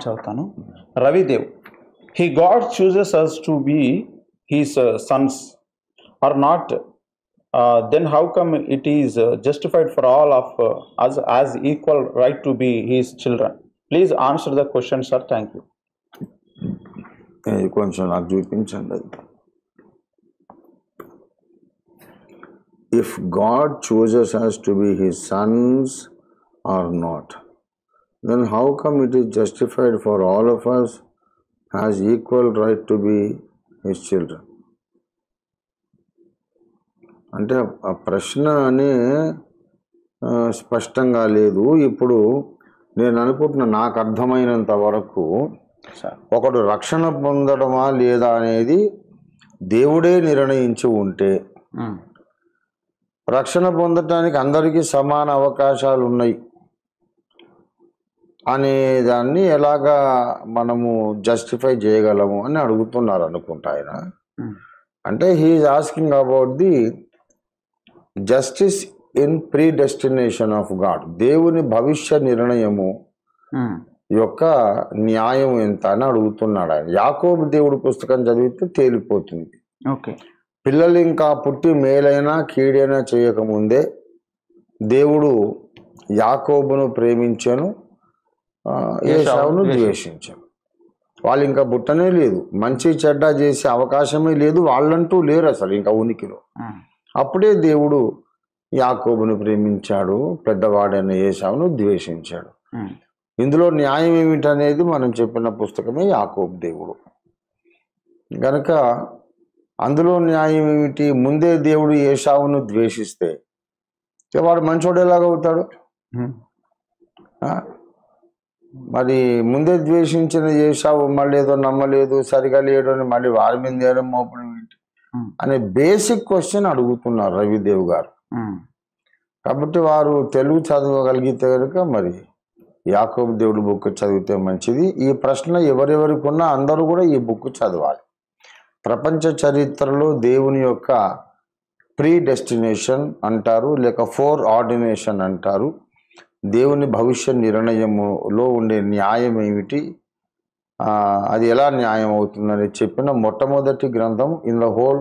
చదువుతాను. రవిదేవ్, he God chooses us to be his sons or not, then how come it is justified for all of us as equal right to be his children? Please answer the question, sir. Thank you. కొంచెం నాకు చూపించండి. If God chooses us to be his sons or not, then how come it is justified for all of us has equal right to be his children? అంటే ఆ ప్రశ్న అనే స్పష్టంగా లేదు. ఇప్పుడు నేను అనుకుంటున్న నాకు అర్థమైనంత వరకు ఒకడు రక్షణ పొందడమా లేదా అనేది దేవుడే నిర్ణయించి ఉంటే రక్షణ పొందటానికి అందరికీ సమాన అవకాశాలు ఉన్నాయి అనే దాన్ని ఎలాగా మనము జస్టిఫై చేయగలము అని అడుగుతున్నారు అనుకుంటా ఆయన. అంటే he is asking about the justice in predestination of God. దేవుని భవిష్య నిర్ణయము యొక్క న్యాయం ఎంత అని అడుగుతున్నాడు ఆయన. యాకోబు దేవుడి పుస్తకం చదివితే తేలిపోతుంది. ఓకే, పిల్లలు ఇంకా పుట్టి మేలైనా కీడైనా చేయకముందే దేవుడు యాకోబును ప్రేమించాను, ఏశావును ద్వేషించాను. వాళ్ళు ఇంకా పుట్టనే లేదు, మంచి చెడ్డ చేసే అవకాశమే లేదు, వాళ్ళంటూ లేరు అసలు ఇంకా ఉనికిలో. అప్పుడే దేవుడు యాకోబును ప్రేమించాడు, పెద్దవాడైన ఏశావును ద్వేషించాడు. ఇందులో న్యాయం ఏమిటనేది మనం చెప్పిన పుస్తకమే యాకోబు దేవుడు. గనక అందులో న్యాయం ఏమిటి? ముందే దేవుడు ఏశావును ద్వేషిస్తే వాడు మంచోడు ఎలాగవుతాడు? మరి ముందే ద్వేషించిన ఏశావు మళ్ళీ ఏదో నమ్మలేదు, సరిగా లేడు అని మళ్ళీ వారి మీద నేరం మోపడం ఏంటి అనే బేసిక్ క్వశ్చన్ అడుగుతున్నారు రవిదేవ్ గారు. కాబట్టి వారు తెలుగు చదవగలిగితే కనుక మరి యాకోబు దేవుడి బుక్ చదివితే మంచిది. ఈ ప్రశ్న ఎవరెవరికి ఉన్నా అందరూ కూడా ఈ బుక్ చదవాలి. ప్రపంచ చరిత్రలో దేవుని యొక్క ప్రీ డెస్టినేషన్ అంటారు, లేక ఫోర్ ఆర్డినేషన్ అంటారు. దేవుని భవిష్య నిర్ణయములో ఉండే న్యాయం ఏమిటి, అది ఎలా న్యాయం అవుతుందని చెప్పిన మొట్టమొదటి గ్రంథం in the whole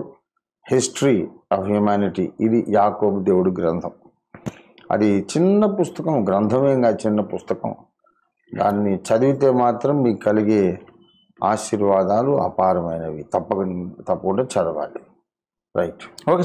history of humanity ఇది యాకోబు దేవుడి గ్రంథం. అది చిన్న పుస్తకం, గ్రంథమేగా చిన్న పుస్తకం. దాన్ని చదివితే మాత్రం మీకు కలిగే ఆశీర్వాదాలు అపారమైనవి. తప్పకుండా చదవాలి. రైట్. ఓకే.